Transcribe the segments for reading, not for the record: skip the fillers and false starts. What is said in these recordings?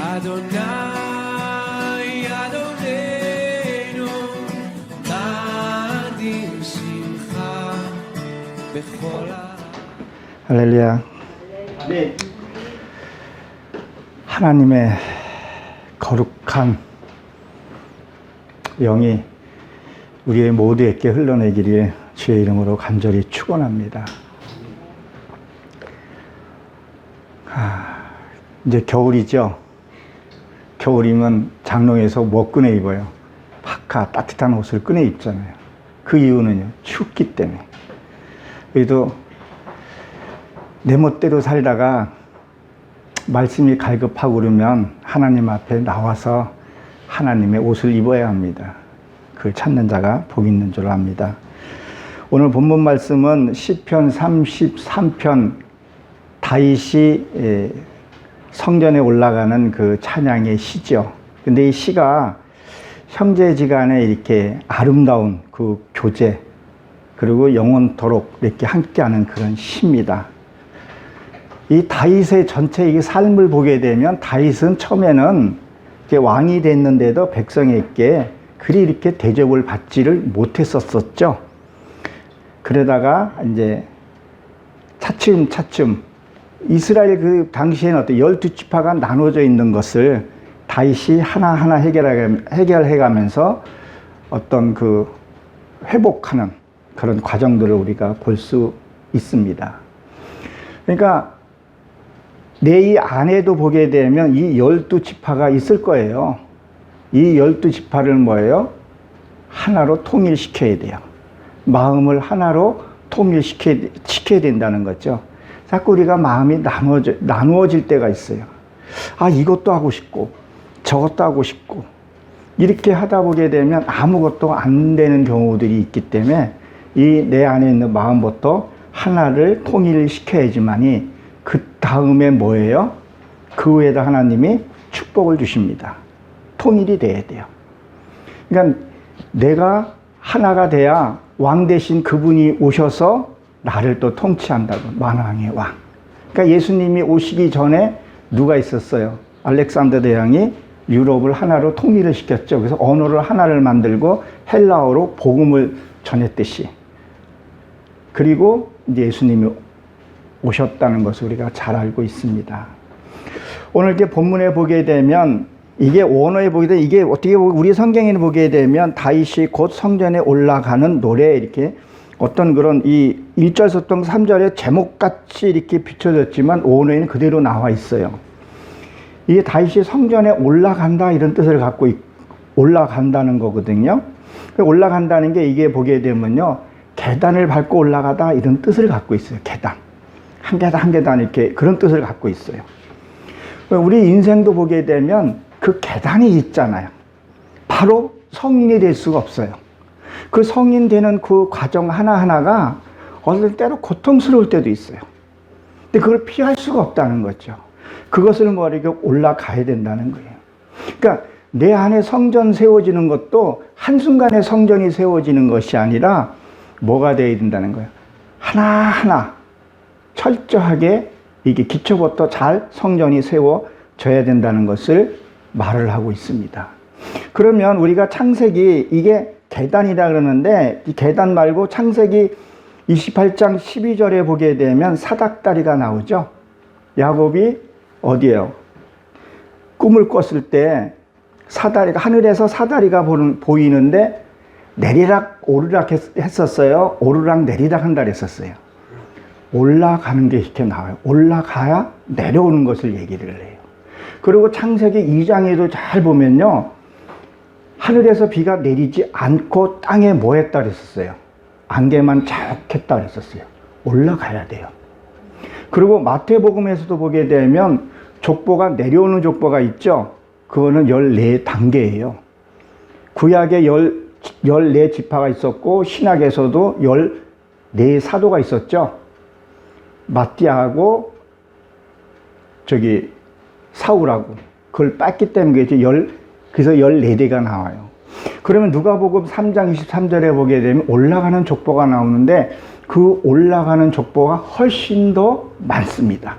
Adonai Adonenu Nadim Simcha Bechol 할렐루야. 하나님의 거룩한 영이 우리의 모두에게 흘러내기를 주의 이름으로 간절히 축원합니다. 이제 겨울이죠. 겨울이면 장롱에서 뭐 꺼내 입어요? 파카, 따뜻한 옷을 꺼내 입잖아요. 그 이유는요, 춥기 때문에. 그래도 내 멋대로 살다가 말씀이 갈급하고 그러면 하나님 앞에 나와서 하나님의 옷을 입어야 합니다. 그걸 찾는 자가 복 있는 줄 압니다. 오늘 본문 말씀은 시편 33편 다윗이 성전에 올라가는 그 찬양의 시죠. 근데 이 시가 형제지간에 이렇게 아름다운 그 교제 그리고 영원토록 이렇게 함께하는 그런 시입니다. 이 다윗의 전체 이 삶을 보게 되면 다윗은 처음에는 왕이 됐는데도 백성에게 그리 이렇게 대접을 받지를 못했었죠. 그러다가 이제 차츰 이스라엘 그 당시에는 어떤 12지파가 나눠져 있는 것을 다윗이 하나하나 해결해가면서 어떤 그 회복하는 그런 과정들을 우리가 볼 수 있습니다. 그러니까 내 이 안에도 보게 되면 이 12지파가 있을 거예요. 이 12지파를 뭐예요? 하나로 통일시켜야 돼요. 마음을 하나로 통일시켜야 된다는 거죠. 자꾸 우리가 마음이 나누어질 때가 있어요. 아, 이것도 하고 싶고 저것도 하고 싶고 이렇게 하다 보게 되면 아무것도 안 되는 경우들이 있기 때문에 이 내 안에 있는 마음부터 하나를 통일시켜야지만이 그 다음에 뭐예요? 그 후에다 하나님이 축복을 주십니다. 통일이 돼야 돼요. 그러니까 내가 하나가 돼야 왕 대신 그분이 오셔서 나를 또 통치한다고. 만왕의 왕. 그러니까 예수님이 오시기 전에 누가 있었어요? 알렉산더 대왕이 유럽을 하나로 통일을 시켰죠. 그래서 언어를 하나를 만들고 헬라어로 복음을 전했듯이. 그리고 이제 예수님이 오셨다는 것을 우리가 잘 알고 있습니다. 오늘 이렇게 본문에 보게 되면 이게 원어에 보게 되면 이게 어떻게 우리 성경에 보게 되면 다윗이 곧 성전에 올라가는 노래 이렇게 어떤 그런 이 1절부터 3절의 제목같이 이렇게 비춰졌지만 원어에는 그대로 나와 있어요. 이게 다윗이 성전에 올라간다 이런 뜻을 갖고 올라간다는 거거든요. 올라간다는 게 이게 보게 되면요, 계단을 밟고 올라가다 이런 뜻을 갖고 있어요. 계단. 한 계단 한 계단 이렇게 그런 뜻을 갖고 있어요. 우리 인생도 보게 되면 그 계단이 있잖아요. 바로 성인이 될 수가 없어요. 그 성인 되는 그 과정 하나하나가 어떨 때로 고통스러울 때도 있어요. 근데 그걸 피할 수가 없다는 거죠. 그것을 이렇게 올라가야 된다는 거예요. 그러니까 내 안에 성전 세워지는 것도 한순간에 성전이 세워지는 것이 아니라 뭐가 되어야 된다는 거예요. 하나하나 철저하게 이게 기초부터 잘 성전이 세워져야 된다는 것을 말을 하고 있습니다. 그러면 우리가 창세기 이게 계단이라 그러는데 이 계단 말고 창세기 28장 12절에 보게 되면 사닥다리가 나오죠. 야곱이 어디에요? 꿈을 꿨을 때 사다리가 하늘에서 사다리가 보이는데 내리락 오르락 했었어요. 오르락 내리락 한다 했었어요. 올라가는 게 이렇게 나와요. 올라가야 내려오는 것을 얘기를 해요. 그리고 창세기 2장에도 잘 보면요, 하늘에서 비가 내리지 않고 땅에 뭐 했다 그랬었어요? 안개만 자욱했다 그랬었어요. 올라가야 돼요. 그리고 마태복음에서도 보게 되면 족보가 내려오는 족보가 있죠. 그거는 14단계예요. 구약에 14지파가 있었고 신약에서도 14사도가 있었죠. 마띠아하고 사울하고 그걸 뺐기 때문에 그래서 14대가 나와요. 그러면 누가복음 3장 23절에 보게 되면 올라가는 족보가 나오는데 그 올라가는 족보가 훨씬 더 많습니다.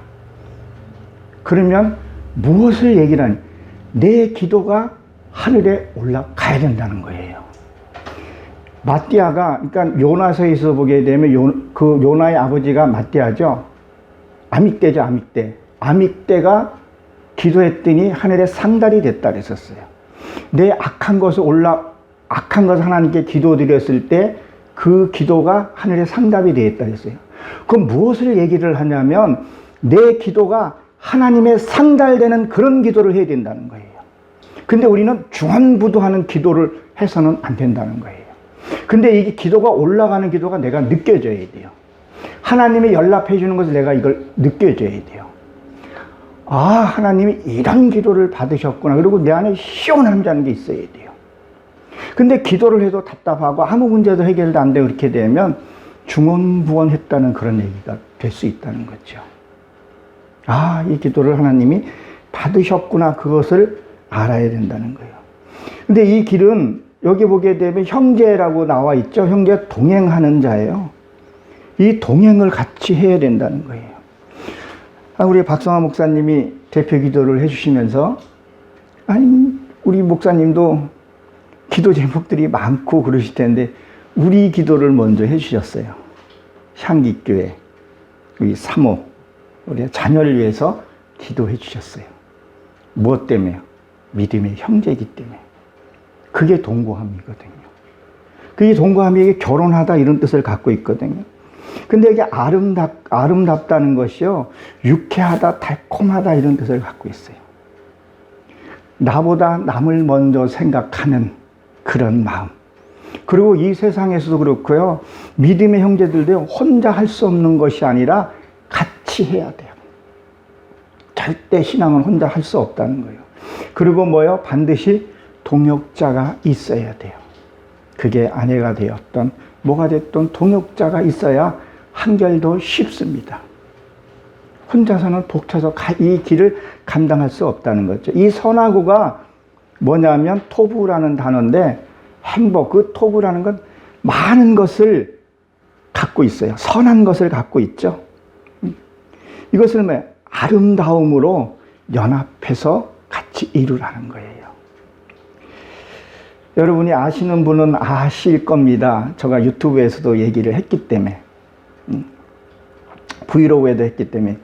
그러면 무엇을 얘기를 하니? 내 기도가 하늘에 올라가야 된다는 거예요. 마띠아가, 그러니까 요나서에서 보게 되면 그 요나의 아버지가 마띠아죠. 아믹대죠, 아믹대. 아믹대가 기도했더니 하늘에 상달이 됐다 그랬었어요. 내 악한 것을 하나님께 기도드렸을 때 그 기도가 하늘에 상답이 되었다 그랬어요. 그럼 무엇을 얘기를 하냐면 내 기도가 하나님의 상달되는 그런 기도를 해야 된다는 거예요. 근데 우리는 중언부도하는 기도를 해서는 안 된다는 거예요. 근데 이게 기도가 올라가는 기도가 내가 느껴져야 돼요. 하나님이 연락해 주는 것을 내가 이걸 느껴져야 돼요. 아, 하나님이 이런 기도를 받으셨구나. 그리고 내 안에 시원함이라는 게 있어야 돼요. 근데 기도를 해도 답답하고 아무 문제도 해결도 안 되고 그렇게 되면 중언부언했다는 그런 얘기가 될 수 있다는 거죠. 아, 이 기도를 하나님이 받으셨구나. 그것을 알아야 된다는 거예요. 근데 이 길은 여기 보게 되면 형제라고 나와 있죠. 형제 동행하는 자예요. 이 동행을 같이 해야 된다는 거예요. 우리 박성화 목사님이 대표 기도를 해주시면서, 아니, 우리 목사님도 기도 제목들이 많고 그러실 텐데, 우리 기도를 먼저 해주셨어요. 향기교회, 우리 사모, 우리 자녀를 위해서 기도해 주셨어요. 무엇 때문에요? 믿음의 형제이기 때문에. 그게 동거함이거든요. 그게 동거함이 이게 결혼하다 이런 뜻을 갖고 있거든요. 근데 이게 아름답다는 것이요, 유쾌하다, 달콤하다 이런 뜻을 갖고 있어요. 나보다 남을 먼저 생각하는 그런 마음. 그리고 이 세상에서도 그렇고요, 믿음의 형제들도 혼자 할 수 없는 것이 아니라 같이 해야 돼요. 절대 신앙은 혼자 할 수 없다는 거예요. 그리고 뭐요? 반드시 동역자가 있어야 돼요. 그게 아내가 되었던 뭐가 됐던 동역자가 있어야 한결더 쉽습니다. 혼자서는 벅차서 이 길을 감당할 수 없다는 거죠. 이 선하구가 뭐냐면 토부라는 단어인데, 행복, 그 토부라는 건 많은 것을 갖고 있어요. 선한 것을 갖고 있죠. 이것을 뭐 아름다움으로 연합해서 같이 이루라는 거예요. 여러분이 아시는 분은 아실 겁니다. 제가 유튜브에서도 얘기를 했기 때문에, 브이로그에도 했기 때문에.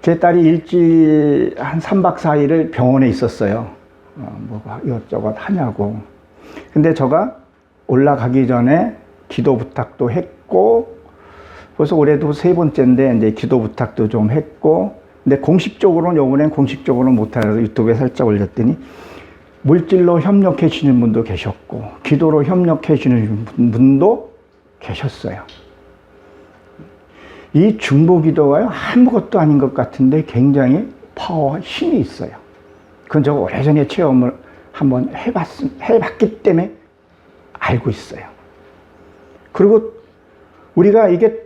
제 딸이 일주일 한 3박 4일을 병원에 있었어요. 뭐가 이것저것 하냐고. 근데 제가 올라가기 전에 기도 부탁도 했고, 벌써 올해도 3번째인데 이제 기도 부탁도 좀 했고, 근데 공식적으로는 요번엔 공식적으로는 못하여서 유튜브에 살짝 올렸더니, 물질로 협력해 주시는 분도 계셨고, 기도로 협력해 주시는 분도 계셨어요. 이 중보기도가요, 아무것도 아닌 것 같은데 굉장히 파워와 힘이 있어요. 그건 제가 오래전에 체험을 한번 해봤기 때문에 알고 있어요. 그리고 우리가 이게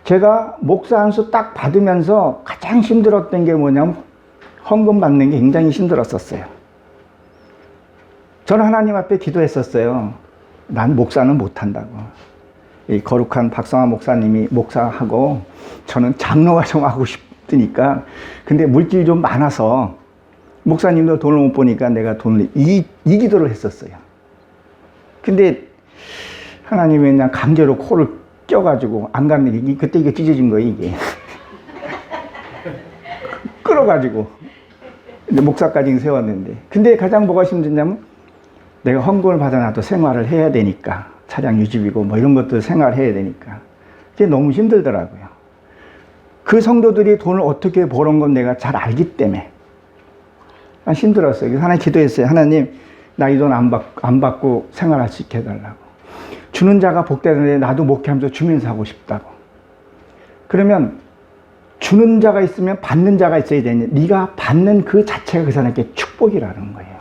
제가 목사 안수 딱 받으면서 가장 힘들었던 게 뭐냐면 헌금 받는 게 굉장히 힘들었었어요. 저는 하나님 앞에 기도했었어요. 난 목사는 못한다고. 이 거룩한 박성화 목사님이 목사하고 저는 장로가 좀 하고 싶으니까, 근데 물질이 좀 많아서 목사님도 돈을 못 보니까 내가 돈을 이 기도를 했었어요. 근데 하나님이 그냥 강제로 코를 껴가지고 안 가는 게, 그때 이게 찢어진 거예요, 이게. 끌어가지고 이제 목사까지 세웠는데, 근데 가장 뭐가 힘드냐면 내가 헌금을 받아놔도 생활을 해야 되니까, 차량 유지비고 뭐 이런 것도 생활해야 되니까 그게 너무 힘들더라고요. 그 성도들이 돈을 어떻게 버는 건 내가 잘 알기 때문에 힘들었어요. 그래서 하나님 기도했어요. 하나님, 나 이 돈 안 받고 생활할 수 있게 해달라고. 주는 자가 복되는데 나도 목회하면서 주면서 하고 싶다고. 그러면 주는 자가 있으면 받는 자가 있어야 되니, 네가 받는 그 자체가 그 사람에게 축복이라는 거예요.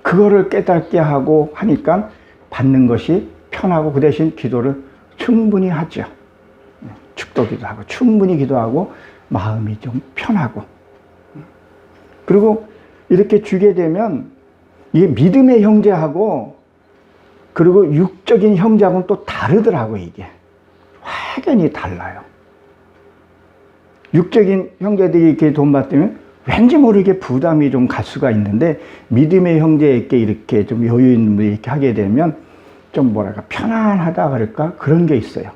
그거를 깨닫게 하고 하니까 받는 것이 편하고, 그 대신 기도를 충분히 하죠. 축도 기도하고 충분히 기도하고 마음이 좀 편하고. 그리고 이렇게 주게 되면 이게 믿음의 형제하고 그리고 육적인 형제하고는 또 다르더라고요. 이게 확연히 달라요. 육적인 형제들이 이렇게 돈 받으면 왠지 모르게 부담이 좀 갈 수가 있는데, 믿음의 형제에게 이렇게 좀 여유 있는 분이 이렇게 하게 되면 좀 뭐랄까 편안하다 그럴까 그런 게 있어요.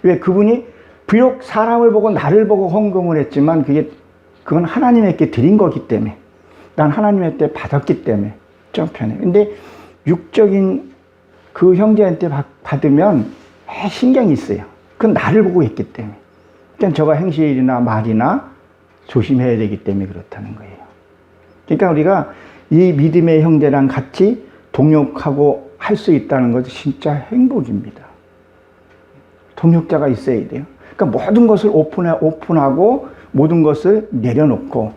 왜? 그분이 비록 사람을 보고 나를 보고 헌금을 했지만 그건 하나님께 드린 거기 때문에, 난 하나님한테 받았기 때문에 좀 편해. 근데 육적인 그 형제한테 받으면 신경이 있어요. 그건 나를 보고 했기 때문에. 그러니까 저가 행실이나 말이나 조심해야 되기 때문에 그렇다는 거예요. 그러니까 우리가 이 믿음의 형제랑 같이 동역하고 할 수 있다는 것은 진짜 행복입니다. 동역자가 있어야 돼요. 그러니까 모든 것을 오픈하고 모든 것을 내려놓고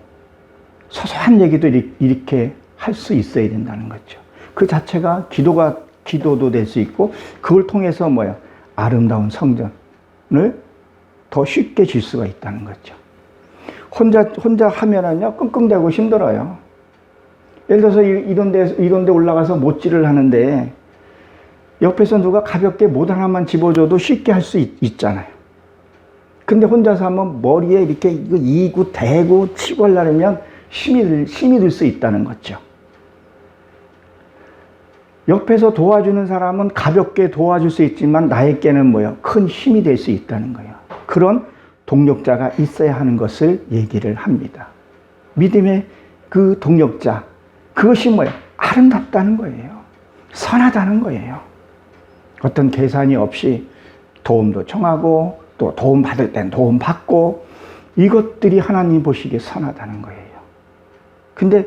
소소한 얘기도 이렇게 할 수 있어야 된다는 거죠. 그 자체가 기도도 될 수 있고, 그걸 통해서 아름다운 성전을 더 쉽게 질 수가 있다는 거죠. 혼자 하면은요, 끙끙대고 힘들어요. 예를 들어서 이런 데 올라가서 못질을 하는데, 옆에서 누가 가볍게 못 하나만 집어줘도 쉽게 할 수 있잖아요. 근데 혼자서 하면 머리에 이렇게 이고 대고 치고 하려면 힘이 들 수 있다는 거죠. 옆에서 도와주는 사람은 가볍게 도와줄 수 있지만 나에게는 큰 힘이 될 수 있다는 거예요. 그런 동력자가 있어야 하는 것을 얘기를 합니다. 믿음의 그 동력자, 그것이 아름답다는 거예요. 선하다는 거예요. 어떤 계산이 없이 도움도 청하고 또 도움 받을 땐 도움 받고, 이것들이 하나님 보시기에 선하다는 거예요. 근데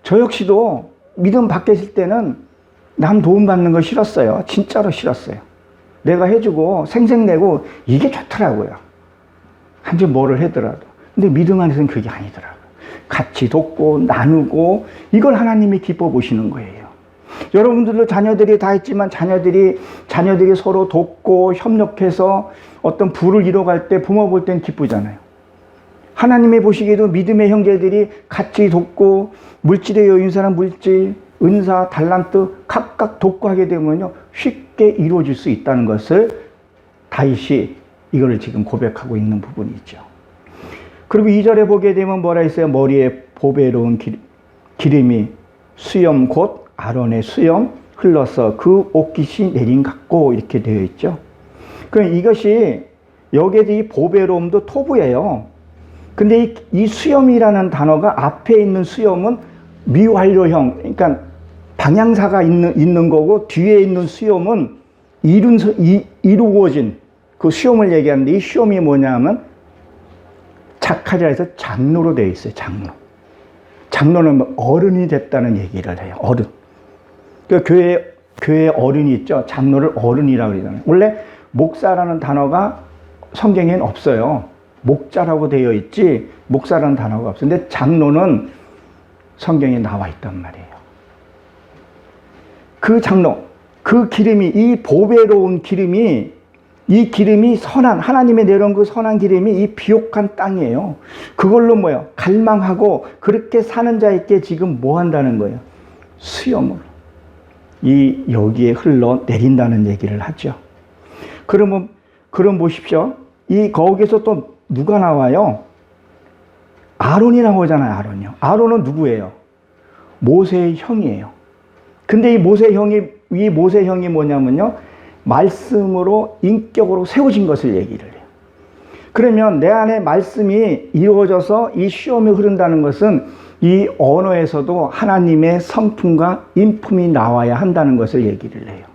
저 역시도 믿음 밖에 있을 때는 남 도움 받는 거 싫었어요. 진짜로 싫었어요. 내가 해주고 생색내고 이게 좋더라고요. 한지 뭐를 하더라도. 근데 믿음 안에서는 그게 아니더라고요. 같이 돕고 나누고, 이걸 하나님이 기뻐 보시는 거예요. 여러분들도 자녀들이 다 있지만 자녀들이 서로 돕고 협력해서 어떤 부를 이뤄갈 때 부모 볼 땐 기쁘잖아요. 하나님이 보시기에도 믿음의 형제들이 같이 돕고, 물질에 여유인 사람 물질, 은사, 달란트 각각 돕고 하게 되면요, 쉽게 이루어질 수 있다는 것을 다윗이 이거를 지금 고백하고 있는 부분이죠. 그리고 2절에 보게 되면 뭐라 했어요? 머리에 보배로운 기름이 수염 곧 아론의 수염 흘러서 그 옷깃이 내린 같고, 이렇게 되어 있죠. 그럼 이것이 여기에도 이 보배로움도 토부예요. 근데 이 수염이라는 단어가 앞에 있는 수염은 미완료형, 그러니까 방향사가 있는 거고, 뒤에 있는 수염은 이루어진 그 수염을 얘기하는데, 이 수염이 뭐냐면 자카리아 에서 장로로 되어 있어요. 장로는 어른이 됐다는 얘기를 해요. 어른. 그러니까 교회 어른이 있죠. 장로를 어른이라고 그러잖아요. 원래 목사라는 단어가 성경에는 없어요. 목자라고 되어 있지 목사라는 단어가 없어요. 근데 장로는 성경에 나와 있단 말이에요. 그 장로, 그 기름이, 이 보배로운 기름이, 이 기름이 선한, 하나님의 내려온 그 선한 기름이 이 비옥한 땅이에요. 그걸로 갈망하고 그렇게 사는 자에게 지금 뭐 한다는 거예요? 수염을 여기에 흘러 내린다는 얘기를 하죠. 그럼 보십시오. 거기서 또 누가 나와요? 아론이 나오잖아요. 아론은 누구예요? 모세의 형이에요. 근데 이 모세 형이 뭐냐면요, 말씀으로 인격으로 세워진 것을 얘기를 해요. 그러면 내 안에 말씀이 이루어져서 이 시험이 흐른다는 것은 이 언어에서도 하나님의 성품과 인품이 나와야 한다는 것을 얘기를 해요.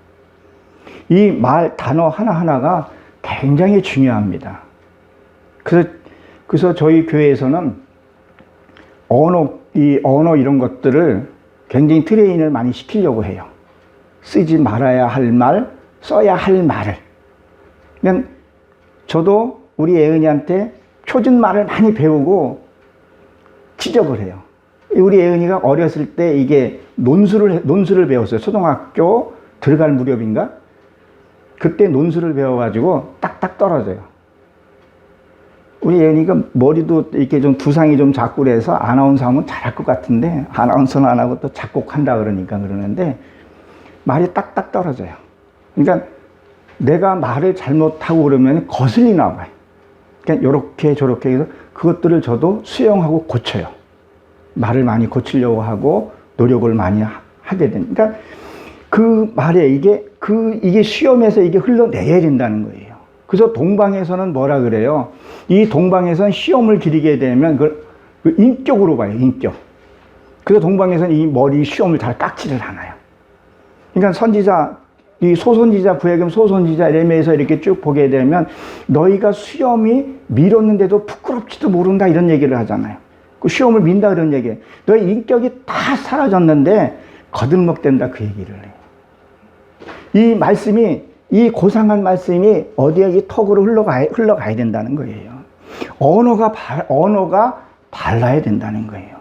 이 단어 하나하나가 굉장히 중요합니다. 그래서 저희 교회에서는 언어 이런 것들을 굉장히 트레이닝을 많이 시키려고 해요. 쓰지 말아야 할 말, 써야 할 말을. 그냥 저도 우리 애은이한테 표준말을 많이 배우고 지적을 해요. 우리 애은이가 어렸을 때 이게 논술을 배웠어요. 초등학교 들어갈 무렵인가? 그때 논술을 배워가지고 딱딱 떨어져요. 우리 애은이가 머리도 이렇게 좀 두상이 좀 작고 그래서 아나운서 하면 잘할 것 같은데, 아나운서는 안 하고 또 작곡한다 그러는데 말이 딱딱 떨어져요. 그러니까 내가 말을 잘못하고 그러면 거슬리나 봐요. 그러니까 요렇게 저렇게 해서 그것들을 저도 수용하고 고쳐요. 말을 많이 고치려고 하고 노력을 많이 하게 됩니다. 그러니까 그 말에 이게 시험에서 이게 흘러내야 된다는 거예요. 그래서 동방에서는 뭐라 그래요? 이 동방에서는 시험을 기리게 되면 그걸 인격으로 봐요, 인격. 그래서 동방에서는 이 머리 시험을 잘 깎지를 않아요. 그러니까 선지자, 이 소선지자, 구약의 소선지자 에레미야에서 이렇게 쭉 보게 되면 너희가 시험이 미뤘는데도 부끄럽지도 모른다 이런 얘기를 하잖아요. 그 시험을 민다 그런 얘기예요. 너희 인격이 다 사라졌는데 거들먹댄다 그 얘기를 해요. 이 말씀이, 이 고상한 말씀이 어디에 이 턱으로 흘러가야 된다는 거예요. 언어가 발라야 된다는 거예요.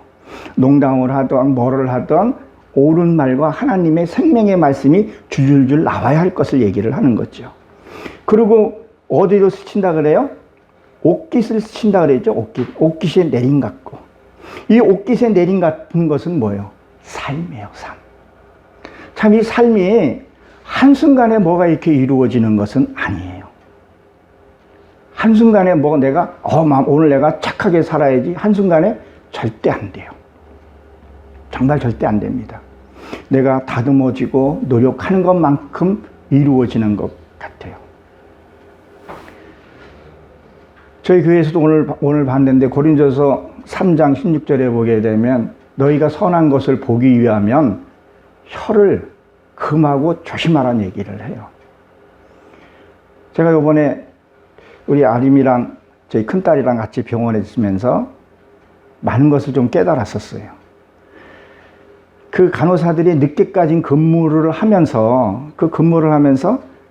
농담을 하던 뭐를 하던 옳은 말과 하나님의 생명의 말씀이 줄줄줄 나와야 할 것을 얘기를 하는 거죠. 그리고 어디로 스친다 그래요? 옥깃을 스친다 그랬죠. 옥깃의 내림 같고. 이 옥깃의 내림 같은 것은 뭐예요? 삶이에요, 삶. 참 이 삶이 한순간에 뭐가 이렇게 이루어지는 것은 아니에요. 한순간에 뭐 내가 오늘 내가 착하게 살아야지 한순간에 절대 안 돼요. 정말 절대 안 됩니다. 내가 다듬어지고 노력하는 것만큼 이루어지는 것 같아요. 저희 교회에서도 오늘 봤는데 고린도서 3장 16절에 보게 되면 너희가 선한 것을 보기 위하면 혀를 금하고 조심하라는 얘기를 해요. 제가 이번에 우리 아림이랑 저희 큰딸이랑 같이 병원에 있으면서 많은 것을 좀 깨달았었어요. 그 간호사들이 늦게까지 근무를 하면서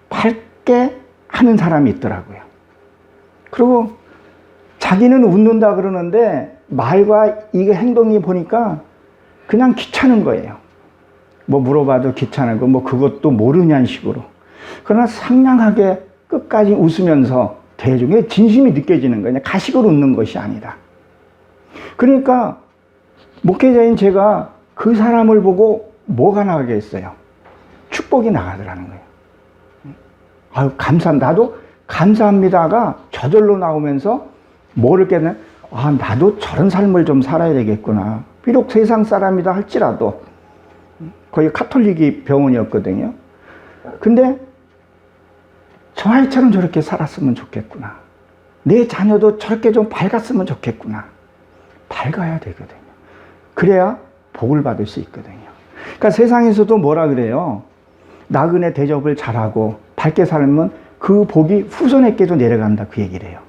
밝게 하는 사람이 있더라고요. 그리고 자기는 웃는다 그러는데 말과 이게 행동이 보니까 그냥 귀찮은 거예요. 뭐 물어봐도 귀찮은 거, 뭐 그것도 모르냐는 식으로. 그러나 상냥하게 끝까지 웃으면서 대중의 진심이 느껴지는 거예요. 가식으로 웃는 것이 아니라. 그러니까 목회자인 제가 그 사람을 보고 뭐가 나가겠어요? 축복이 나가더라는 거예요. 아유, 나도 감사합니다가 저절로 나오면서 뭐를 깨는, 나도 저런 삶을 좀 살아야 되겠구나. 비록 세상 사람이다 할지라도, 거기 카톨릭이 병원이었거든요. 근데 저 아이처럼 저렇게 살았으면 좋겠구나. 내 자녀도 저렇게 좀 밝았으면 좋겠구나. 밝아야 되거든요. 그래야 복을 받을 수 있거든요. 그러니까 세상에서도 뭐라 그래요? 나그네 대접을 잘하고 밝게 살면 그 복이 후손에게도 내려간다 그 얘기를 해요.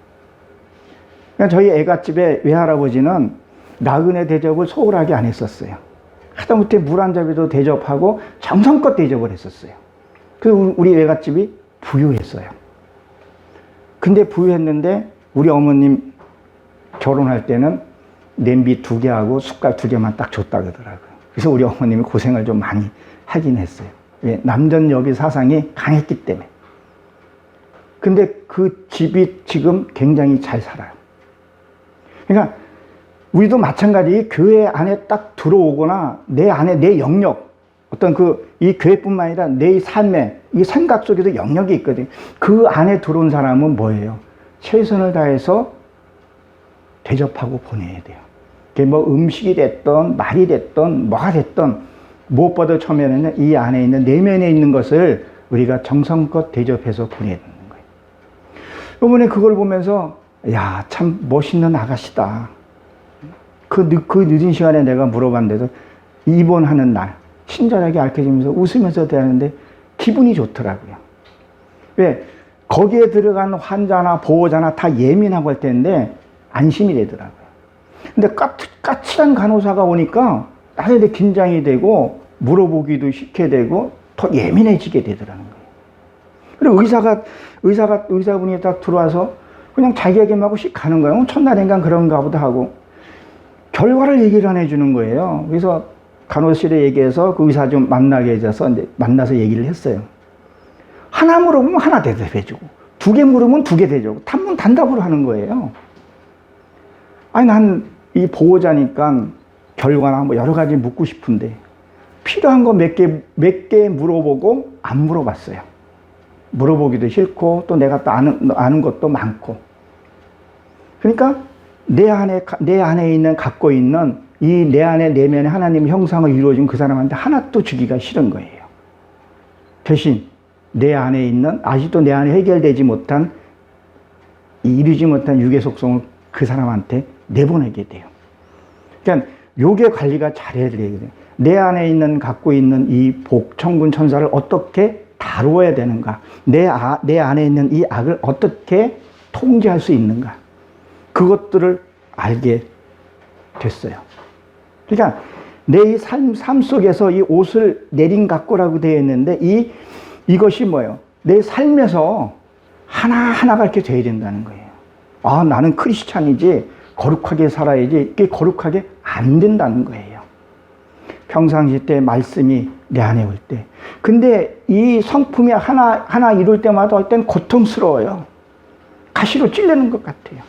그러니까 저희 애갓집에 외할아버지는 나그네 대접을 소홀하게 안 했었어요. 하다못해 물 한 잔에도 대접하고 정성껏 대접을 했었어요. 그리고 우리 외갓집이 부유했어요. 근데 부유했는데 우리 어머님 결혼할 때는 냄비 2개하고 숟갈 2개만 딱 줬다 그러더라고요. 그래서 우리 어머님이 고생을 좀 많이 하긴 했어요. 왜? 남전여비 사상이 강했기 때문에. 근데 그 집이 지금 굉장히 잘 살아요. 그러니까 우리도 마찬가지 교회 안에 딱 들어오거나 내 안에 내 영역, 어떤 이 교회뿐만 아니라 내 삶에, 이 생각 속에도 영역이 있거든요. 그 안에 들어온 사람은 뭐예요? 최선을 다해서 대접하고 보내야 돼요. 그게 뭐 음식이 됐던, 말이 됐던, 뭐가 됐던, 무엇보다 처음에는 이 안에 있는, 내면에 있는 것을 우리가 정성껏 대접해서 보내야 되는 거예요. 이번에 그걸 보면서, 야, 참 멋있는 아가씨다. 그 늦은 시간에 내가 물어봤는데도 입원하는 날, 친절하게 알려주면서 웃으면서 대하는데 기분이 좋더라고요. 왜? 거기에 들어간 환자나 보호자나 다 예민하고 할 텐데 안심이 되더라고요. 근데 까칠한 간호사가 오니까 나한테 긴장이 되고 물어보기도 쉽게 되고 더 예민해지게 되더라는 거예요. 그리고 의사분이 딱 들어와서 그냥 자기 얘기만 하고 씩 가는 거예요. 첫날인가 그런가 보다 하고 결과를 얘기를 안 해주는 거예요. 그래서 간호실에 얘기해서 그 의사 좀 만나게 해줘서 이제 만나서 얘기를 했어요. 하나 물어보면 하나 대답해주고 2개 물으면 2개 대주고 단문 단답으로 하는 거예요. 아니 난 이 보호자니까 결과나 뭐 여러 가지 묻고 싶은데 필요한 거 몇 개 물어보고 안 물어봤어요. 물어보기도 싫고 또 내가 또 아는 것도 많고. 그러니까 내 안에 갖고 있는 이 내 안에 내면에 하나님의 형상을 이루어진 그 사람한테 하나도 주기가 싫은 거예요. 대신 내 안에 있는 아직도 내 안에 해결되지 못한 이루지 못한 육의 속성을 그 사람한테 내보내게 돼요. 그러니까 요게 관리가 잘해야 돼요. 내 안에 있는 갖고 있는 이 복, 천군, 천사를 어떻게 다루어야 되는가? 내 안에 있는 이 악을 어떻게 통제할 수 있는가? 그것들을 알게 됐어요. 그러니까 내 삶 속에서 이 옷을 내린 각고라고 되어 있는데 이것이 뭐예요? 내 삶에서 하나하나가 이렇게 돼야 된다는 거예요. 아, 나는 크리스찬이지 거룩하게 살아야지. 이게 거룩하게 안 된다는 거예요. 평상시 때 말씀이 내 안에 올 때. 근데 이 성품이 하나 이룰 때마다 할 땐 고통스러워요. 가시로 찔리는 것 같아요.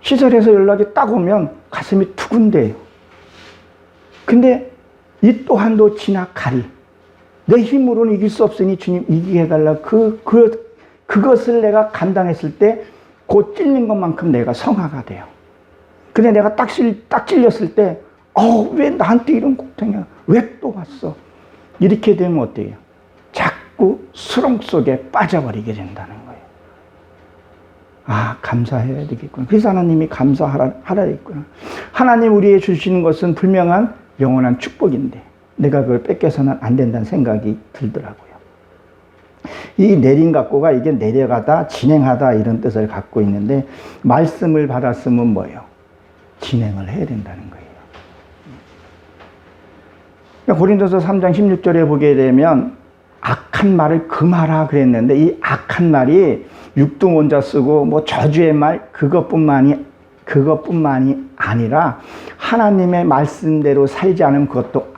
시설에서 연락이 딱 오면 가슴이 두근대요. 근데 이 또한도 지나가리. 내 힘으로는 이길 수 없으니 주님 이기게 해달라. 그것을 내가 감당했을 때 그 찔린 것만큼 내가 성화가 돼요. 근데 내가 딱 찔렸을 때 왜 나한테 이런 고통이야? 왜 또 왔어? 이렇게 되면 어때요? 자꾸 수렁 속에 빠져버리게 된다는 거예요. 아, 감사해야 되겠구나. 그래서 하나님이 감사하라 했구나. 하나님 우리에게 주시는 것은 분명한 영원한 축복인데 내가 그걸 뺏겨서는 안 된다는 생각이 들더라고요. 이 내린 각고가 이게 내려가다 진행하다 이런 뜻을 갖고 있는데 말씀을 받았으면 뭐예요? 진행을 해야 된다는 거예요. 고린도서 3장 16절에 보게 되면 악한 말을 금하라 그랬는데 이 악한 말이 육등원자 쓰고 뭐 저주의 말 그것뿐만이 아니라 하나님의 말씀대로 살지 않으면 그것도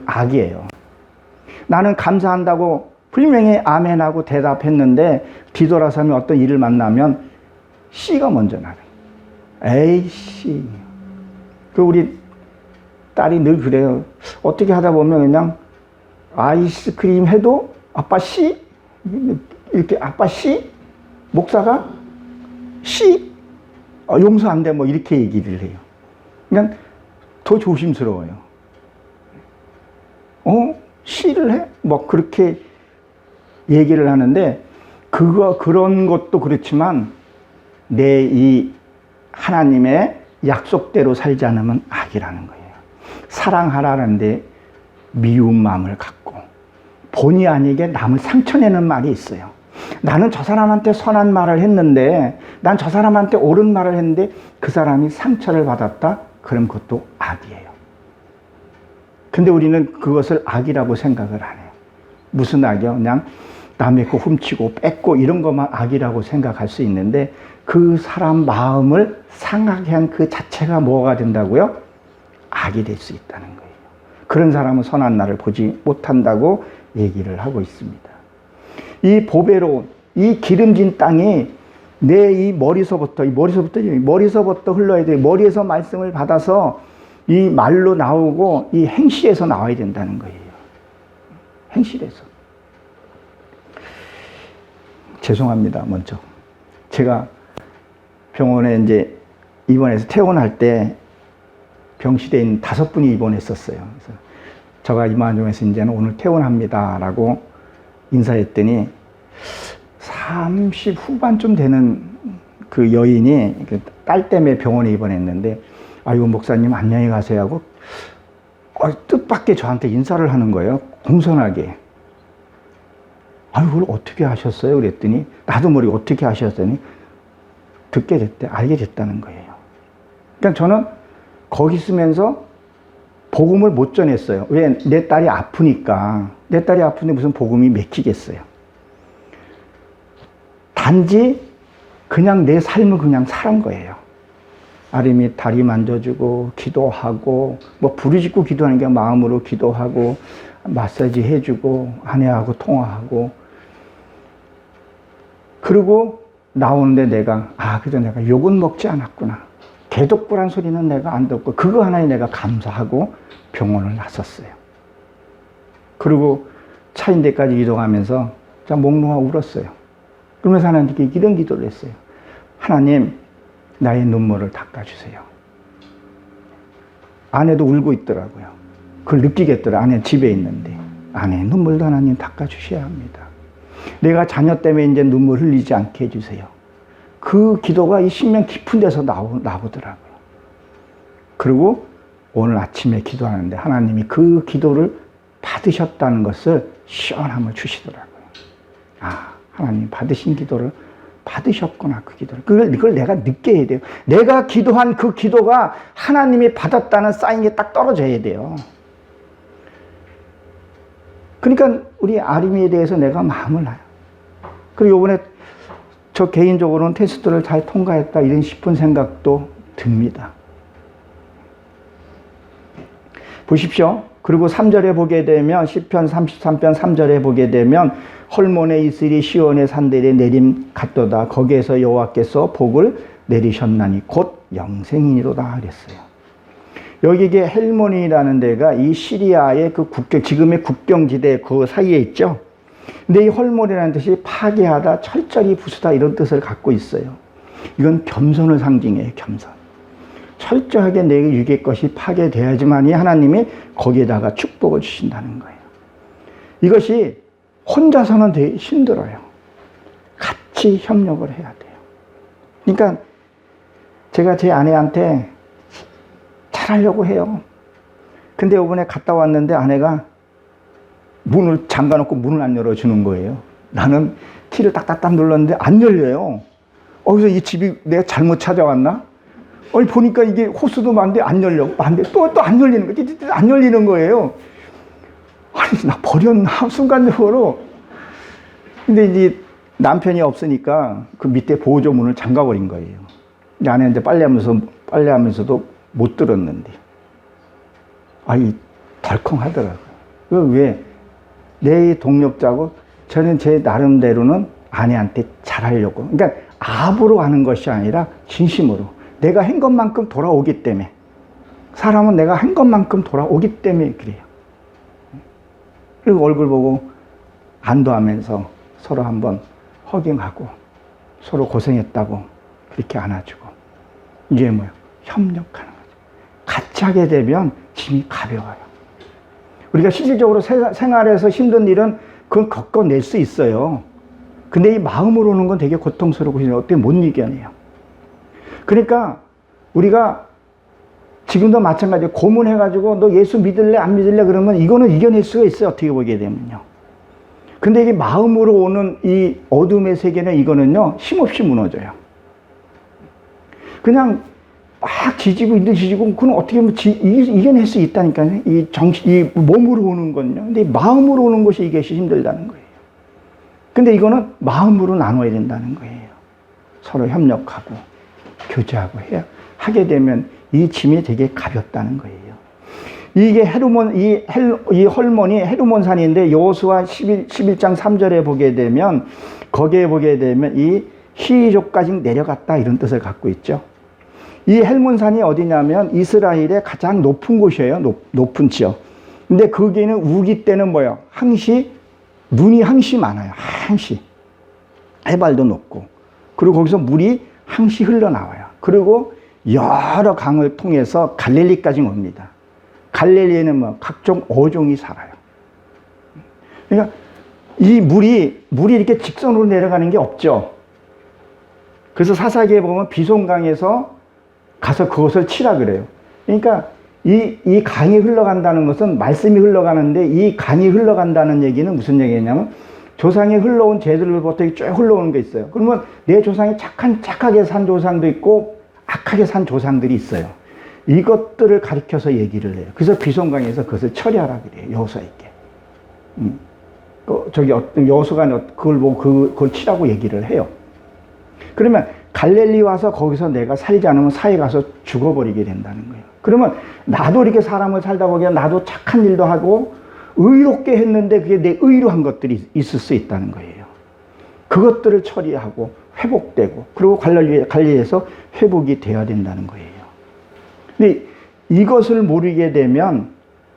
악이에요. 나는 감사한다고 분명히 아멘하고 대답했는데 뒤돌아서면 어떤 일을 만나면 씨가 먼저 나요. 에이씨. 우리 딸이 늘 그래요. 어떻게 하다 보면 그냥 아이스크림 해도 아빠 씨? 이렇게 아빠 씨? 목사가 씨? 용서 안 돼. 뭐 이렇게 얘기를 해요. 그냥 더 조심스러워요. 씨를 해? 뭐 그렇게 얘기를 하는데 그런 것도 그렇지만 내 이 하나님의 약속대로 살지 않으면 악이라는 거예요. 사랑하라는데 미운 마음을 갖고 본의 아니게 남을 상처내는 말이 있어요. 나는 저 사람한테 선한 말을 했는데 난 저 사람한테 옳은 말을 했는데 그 사람이 상처를 받았다? 그럼 그것도 악이에요. 근데 우리는 그것을 악이라고 생각을 안 해요. 무슨 악이요? 그냥 남의 거 훔치고 뺏고 이런 것만 악이라고 생각할 수 있는데 그 사람 마음을 상하게 한 그 자체가 뭐가 된다고요? 악이 될 수 있다는 거예요. 그런 사람은 선한 날을 보지 못한다고 얘기를 하고 있습니다. 이 보배로운 이 기름진 땅이 내 이 머리서부터 흘러야 돼요. 머리에서 말씀을 받아서 이 말로 나오고 이 행실에서 나와야 된다는 거예요. 행실에서. 죄송합니다. 먼저 제가 병원에 이제 입원해서 퇴원할 때 병실에 있는 5분이 입원했었어요. 그래서 제가 이만중에서 이제는 오늘 퇴원합니다라고 인사했더니 30 후반쯤 되는 그 여인이 딸 때문에 병원에 입원했는데 아이고 목사님 안녕히 가세요 하고 뜻밖의 저한테 인사를 하는 거예요. 공손하게. 아유, 그걸 어떻게 하셨어요? 그랬더니 나도 모르게 어떻게 하셨더니 듣게 됐대, 알게 됐다는 거예요. 그러니까 저는 거기 있으면서 복음을 못 전했어요. 왜? 내 딸이 아프니까. 내 딸이 아픈데 무슨 복음이 맥히겠어요. 단지 그냥 내 삶을 그냥 살은 거예요. 아름이 다리 만져주고 기도하고 뭐 부르짖고 기도하는 게 마음으로 기도하고 마사지 해주고 아내하고 통화하고 그리고 나오는데 그래도 내가 욕은 먹지 않았구나. 개독부란 소리는 내가 안 듣고 그거 하나에 내가 감사하고 병원을 나섰어요. 그리고 차인대까지 이동하면서 목 놓아 울었어요. 그러면서 하나님께 이런 기도를 했어요. 하나님, 나의 눈물을 닦아주세요. 아내도 울고 있더라고요. 그걸 느끼겠더라. 아내 집에 있는데. 아내의 눈물도 하나님 닦아주셔야 합니다. 내가 자녀 때문에 이제 눈물 흘리지 않게 해주세요. 그 기도가 이 심령 깊은 데서 나오더라고요. 그리고 오늘 아침에 기도하는데 하나님이 그 기도를 받으셨다는 것을 시원함을 주시더라고요. 아, 하나님 받으신 기도를 받으셨구나, 그 기도를. 그걸 내가 느껴야 돼요. 내가 기도한 그 기도가 하나님이 받았다는 사인이 딱 떨어져야 돼요. 그러니까 우리 아림이에 대해서 내가 마음을 놔요. 그리고 이번에 저 개인적으로는 테스트를 잘 통과했다 이런 싶은 생각도 듭니다. 보십시오. 그리고 3절에 보게 되면 시편 33편 3절에 보게 되면 헐몬의 이슬이 시온의 산들에 내림 같도다. 거기에서 여호와께서 복을 내리셨나니 곧 영생이니로다 그랬어요. 여기 이게 헬몬이라는 데가 이 시리아의 그 국경, 지금의 국경지대 그 사이에 있죠. 근데 이 헐몬이라는 뜻이 파괴하다, 철저히 부수다 이런 뜻을 갖고 있어요. 이건 겸손을 상징해요, 겸손. 철저하게 내 육의 것이 파괴돼야지만이 하나님이 거기에다가 축복을 주신다는 거예요. 이것이 혼자서는 되게 힘들어요. 같이 협력을 해야 돼요. 그러니까 제가 제 아내한테 잘하려고 해요. 근데 이번에 갔다 왔는데 아내가 문을 잠가놓고 문을 안 열어주는 거예요. 나는 키를 딱딱딱 눌렀는데 안 열려요. 그래서 이 집이 내가 잘못 찾아왔나? 보니까 이게 호스도 많은데 안 열려. 또 안 열리는 거예요. 안 열리는 거예요. 아니, 나 버렸나? 순간적으로. 근데 이제 남편이 없으니까 그 밑에 보호조문을 잠가버린 거예요. 아내는 이제 빨래하면서도 못 들었는데. 덜컹 하더라고요. 왜? 내 동력자고 저는 제 나름대로는 아내한테 잘하려고. 그러니까 압으로 하는 것이 아니라 진심으로. 내가 한 것만큼 돌아오기 때문에. 사람은 내가 한 것만큼 돌아오기 때문에 그래요. 그리고 얼굴 보고 안도하면서 서로 한번 허깅하고 서로 고생했다고 그렇게 안아주고. 이게 뭐예요? 협력하는 거죠. 같이 하게 되면 짐이 가벼워요. 우리가 실질적으로 생활에서 힘든 일은 그건 겪어낼 수 있어요. 근데 이 마음으로 오는 건 되게 고통스럽고 어떻게 못 이겨내요. 그러니까 우리가 지금도 마찬가지로 고문해가지고 너 예수 믿을래 안 믿을래 그러면 이거는 이겨낼 수가 있어요. 어떻게 보게 되면요. 근데 이게 마음으로 오는 이 어둠의 세계는 이거는요 힘없이 무너져요. 그냥 막 지지고 그건 어떻게 보면 이겨낼 수 있다니까요. 이 몸으로 오는 건요. 근데 마음으로 오는 것이 이것이 힘들다는 거예요. 근데 이거는 마음으로 나눠야 된다는 거예요. 서로 협력하고 교제하고 하게 되면 이 짐이 되게 가볍다는 거예요. 이게 이 헐몬이 헤르몬산인데 여호수아 11장 3절에 보게 되면 거기에 보게 되면 이 히족까지 내려갔다 이런 뜻을 갖고 있죠. 이 헬몬산이 어디냐면 이스라엘의 가장 높은 곳이에요. 높은 지역. 근데 거기는 우기 때는 뭐예요? 눈이 항시 많아요. 항시. 해발도 높고. 그리고 거기서 물이 항시 흘러나와요. 그리고 여러 강을 통해서 갈릴리까지 옵니다. 갈릴리에는 각종 어종이 살아요. 그러니까 이 물이 이렇게 직선으로 내려가는 게 없죠. 그래서 사사기에 보면 비손강에서 가서 그것을 치라 그래요. 그러니까 이 강이 흘러간다는 것은 말씀이 흘러가는데 이 강이 흘러간다는 얘기는 무슨 얘기냐면 조상이 흘러온 제들로부터 쭉 흘러오는 게 있어요. 그러면 내 조상이 착하게 산 조상도 있고 악하게 산 조상들이 있어요. 이것들을 가리켜서 얘기를 해요. 그래서 비손강에서 그것을 처리하라 그래요. 여호수아에게. 여호수아가 그걸 보고 그걸 치라고 얘기를 해요. 그러면 갈릴리 와서 거기서 내가 살지 않으면 사해 가서 죽어버리게 된다는 거예요. 그러면 나도 이렇게 사람을 살다 보면 나도 착한 일도 하고 의롭게 했는데 그게 내 의로 한 것들이 있을 수 있다는 거예요. 그것들을 처리하고 회복되고 그리고 갈릴리에서 회복이 되어야 된다는 거예요. 근데 이것을 모르게 되면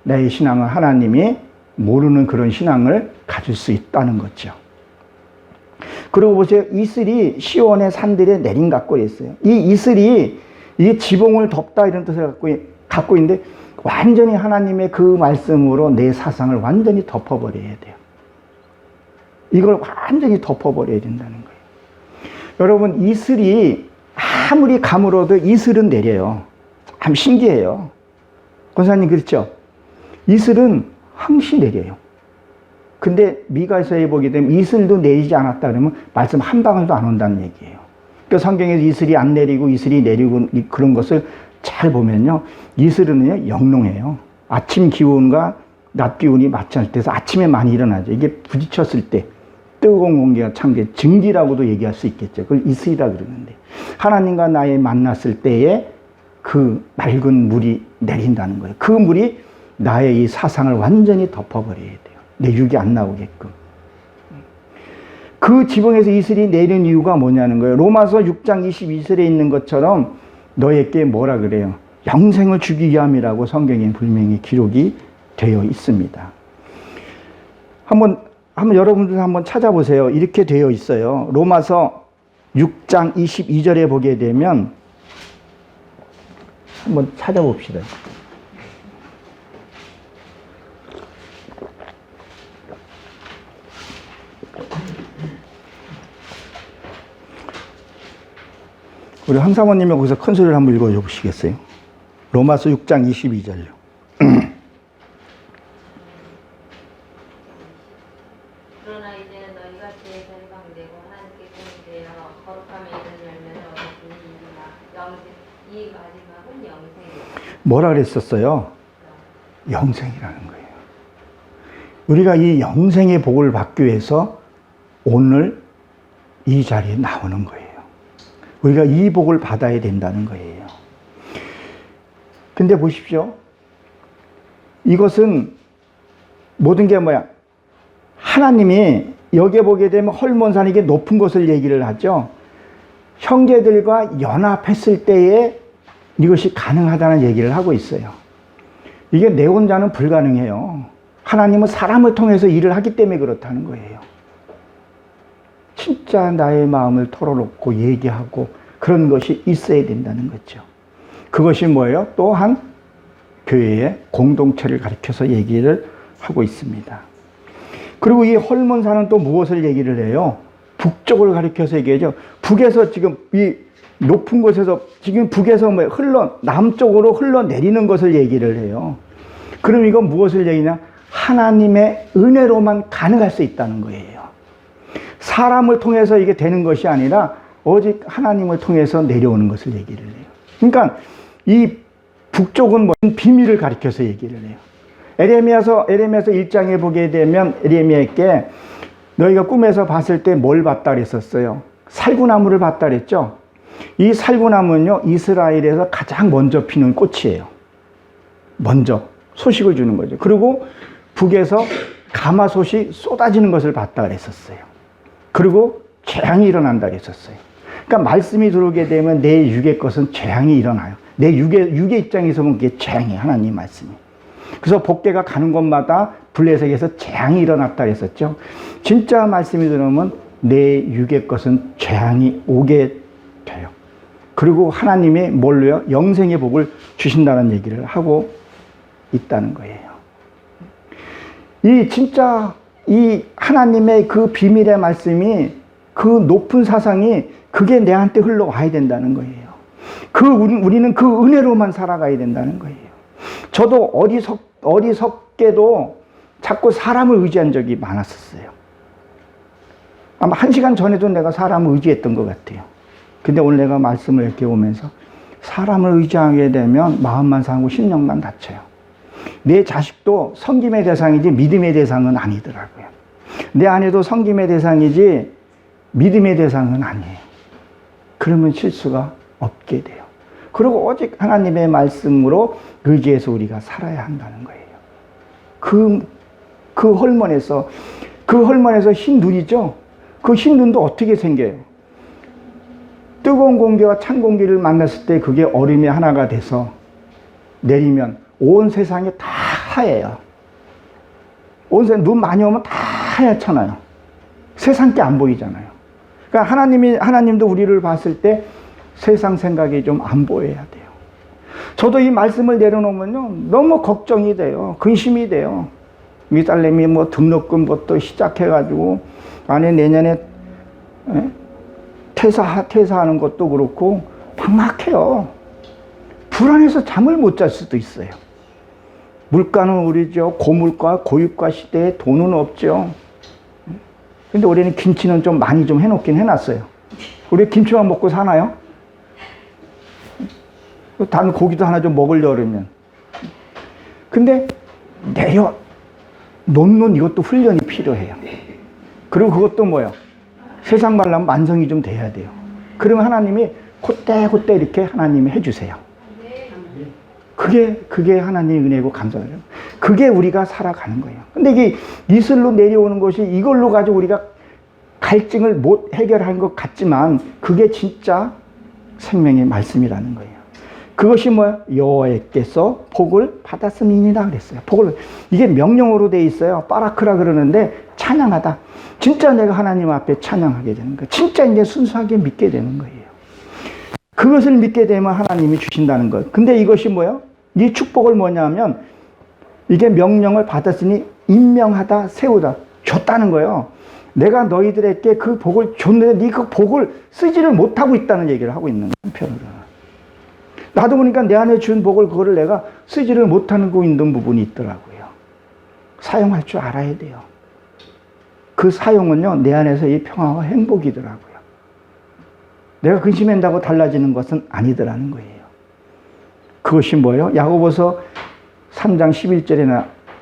내 신앙은 하나님이 모르는 그런 신앙을 가질 수 있다는 거죠. 그리고 보세요. 이슬이 시온의 산들에 내린 같고 있어요. 이 이슬이 이 지붕을 덮다 이런 뜻을 갖고 있는데 완전히 하나님의 그 말씀으로 내 사상을 완전히 덮어버려야 돼요. 이걸 완전히 덮어버려야 된다는 거예요. 여러분, 이슬이 아무리 가물어도 이슬은 내려요. 참 신기해요. 권사님 그렇죠? 이슬은 항시 내려요. 근데 미가서에 보게 되면 이슬도 내리지 않았다 그러면 말씀 한 방울도 안 온다는 얘기예요. 그러니까 성경에서 이슬이 안 내리고 이슬이 내리고 그런 것을 잘 보면요, 이슬은 영롱해요. 아침 기온과 낮 기온이 맞지 않을 때서 아침에 많이 일어나죠. 이게 부딪혔을 때 뜨거운 공기가 찬 증기라고도 얘기할 수 있겠죠. 그걸 이슬이라 그러는데, 하나님과 나의 만났을 때에 그 맑은 물이 내린다는 거예요. 그 물이 나의 이 사상을 완전히 덮어버려야 돼요. 내 육이 안 나오게끔. 그 지붕에서 이슬이 내리는 이유가 뭐냐는 거예요. 로마서 6장 22절에 있는 것처럼 너에게 뭐라 그래요? 영생을 주기 위함이라고 성경에 분명히 기록이 되어 있습니다. 한번 여러분들 한번 찾아보세요. 이렇게 되어 있어요. 로마서 6장 22절에 보게 되면 한번 찾아봅시다. 우리 황사모님이 거기서 큰 소리를 한번 읽어줘 보시겠어요? 로마서 6장 22절요. 그러나 이제는 너희가 죄에 결박되고 하나님께 공의되어 거룩함에 이르는 열매를 얻었으니 이 마지막은 영생이다. 뭐라 그랬었어요? 영생이라는 거예요. 우리가 이 영생의 복을 받기 위해서 오늘 이 자리에 나오는 거예요. 우리가 이 복을 받아야 된다는 거예요. 근데 보십시오. 이것은 모든 게 뭐야? 하나님이 여기에 보게 되면 헐몬산에게 높은 곳을 얘기를 하죠. 형제들과 연합했을 때에 이것이 가능하다는 얘기를 하고 있어요. 이게 내 혼자는 불가능해요. 하나님은 사람을 통해서 일을 하기 때문에 그렇다는 거예요. 진짜 나의 마음을 털어놓고 얘기하고 그런 것이 있어야 된다는 거죠. 그것이 뭐예요? 또한 교회의 공동체를 가리켜서 얘기를 하고 있습니다. 그리고 이 헐몬산은 또 무엇을 얘기를 해요? 북쪽을 가리켜서 얘기하죠. 북에서 지금 이 높은 곳에서 지금 북에서 뭐 남쪽으로 흘러내리는 것을 얘기를 해요. 그럼 이건 무엇을 얘기냐? 하나님의 은혜로만 가능할 수 있다는 거예요. 사람을 통해서 이게 되는 것이 아니라 오직 하나님을 통해서 내려오는 것을 얘기를 해요. 그러니까 이 북쪽은 무슨 비밀을 가리켜서 얘기를 해요. 에레미야서 1장에 보게 되면 에레미야에게 너희가 꿈에서 봤을 때 뭘 봤다 그랬었어요? 살구나무를 봤다 그랬죠? 이 살구나무는요, 이스라엘에서 가장 먼저 피는 꽃이에요. 먼저 소식을 주는 거죠. 그리고 북에서 가마솥이 쏟아지는 것을 봤다 그랬었어요. 그리고 재앙이 일어난다 그랬었어요. 그러니까 말씀이 들어오게 되면 내 육의 것은 재앙이 일어나요. 내 육의 입장에서 보면 그게 재앙이에요. 하나님 말씀이. 그래서 복개가 가는 곳마다 블레셋에서 재앙이 일어났다 그랬었죠. 진짜 말씀이 들어오면 내 육의 것은 재앙이 오게 돼요. 그리고 하나님이 뭘로요? 영생의 복을 주신다는 얘기를 하고 있다는 거예요. 이 하나님의 그 비밀의 말씀이, 그 높은 사상이 그게 내한테 흘러와야 된다는 거예요. 우리는 그 은혜로만 살아가야 된다는 거예요. 저도 어리석게도 자꾸 사람을 의지한 적이 많았었어요. 아마 1시간 전에도 내가 사람을 의지했던 것 같아요. 근데 오늘 내가 말씀을 이렇게 오면서 사람을 의지하게 되면 마음만 상하고 심령만 다쳐요. 내 자식도 섬김의 대상이지 믿음의 대상은 아니더라고요. 내 아내도 섬김의 대상이지 믿음의 대상은 아니에요. 그러면 실수가 없게 돼요. 그리고 오직 하나님의 말씀으로 의지해서 우리가 살아야 한다는 거예요. 그 헐몬에서 흰 눈이죠. 그 흰 눈도 어떻게 생겨요? 뜨거운 공기와 찬 공기를 만났을 때 그게 얼음이 하나가 돼서 내리면 온 세상이 다 하얘요. 온 세상 눈 많이 오면 다 하얗잖아요. 세상 게 안 보이잖아요. 그러니까 하나님도 우리를 봤을 때 세상 생각이 좀 안 보여야 돼요. 저도 이 말씀을 내려놓으면요, 너무 걱정이 돼요. 근심이 돼요. 우리 딸내미 뭐 등록금부터 시작해가지고, 안에 내년에 퇴사하는 것도 그렇고, 막막해요. 불안해서 잠을 못 잘 수도 있어요. 물가는 우리 고물가, 고유가 시대에 돈은 없죠. 근데 우리는 김치는 좀 많이 좀 해놓긴 해놨어요. 우리 김치만 먹고 사나요? 다른 고기도 하나 좀 먹으려고 그러면. 근데 놓는 이것도 훈련이 필요해요. 그리고 그것도 뭐예요? 세상 말라면 만성이 좀 돼야 돼요. 그러면 하나님이 그때 이렇게 하나님이 해주세요. 그게 하나님의 은혜고 감사해요. 그게 우리가 살아가는 거예요. 근데 이게 이슬로 내려오는 것이 이걸로 가지고 우리가 갈증을 못 해결한 것 같지만 그게 진짜 생명의 말씀이라는 거예요. 그것이 뭐야? 여호와께서 복을 받았음이니라 그랬어요. 이게 명령어로 돼 있어요. 빠라크라 그러는데 찬양하다. 진짜 내가 하나님 앞에 찬양하게 되는 거예요. 진짜 이제 순수하게 믿게 되는 거예요. 그것을 믿게 되면 하나님이 주신다는 것. 근데 이것이 뭐예요? 이 축복을 뭐냐면 이게 명령을 받았으니 임명하다, 세우다, 줬다는 거예요. 내가 너희들에게 그 복을 줬는데 네 그 복을 쓰지를 못하고 있다는 얘기를 하고 있는 편으로. 나도 보니까 내 안에 준 복을 그거를 내가 쓰지를 못하는 거 있는 부분이 있더라고요. 사용할 줄 알아야 돼요. 그 사용은요, 내 안에서 이 평화와 행복이더라고요. 내가 근심한다고 달라지는 것은 아니더라는 거예요. 그것이 뭐예요? 야고보서 3장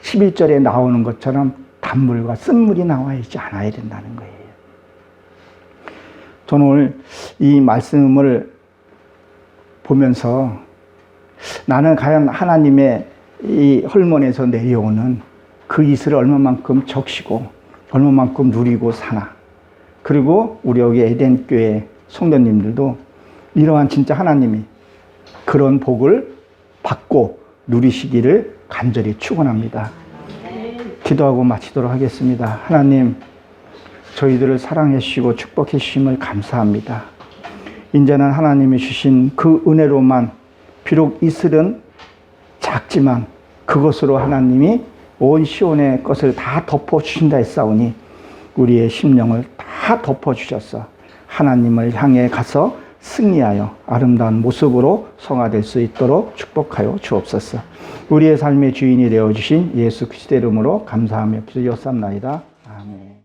11절에 나오는 것처럼 단물과 쓴물이 나와야지 않아야 된다는 거예요. 저는 오늘 이 말씀을 보면서 나는 과연 하나님의 이 헐몬에서 내려오는 그 이슬을 얼마만큼 적시고 얼마만큼 누리고 사나. 그리고 우리 여기 에덴교회 성도님들도 이러한 진짜 하나님이 그런 복을 받고 누리시기를 간절히 축원합니다. 기도하고 마치도록 하겠습니다. 하나님, 저희들을 사랑해 주시고 축복해 주심을 감사합니다. 이제는 하나님이 주신 그 은혜로만, 비록 이슬은 작지만 그것으로 하나님이 온 시온의 것을 다 덮어주신다 했사오니 우리의 심령을 다 덮어주셔서 하나님을 향해 가서 승리하여 아름다운 모습으로 성화될 수 있도록 축복하여 주옵소서. 우리의 삶의 주인이 되어주신 예수 그리스도의 이름으로 감사하며 기도하옵나이다.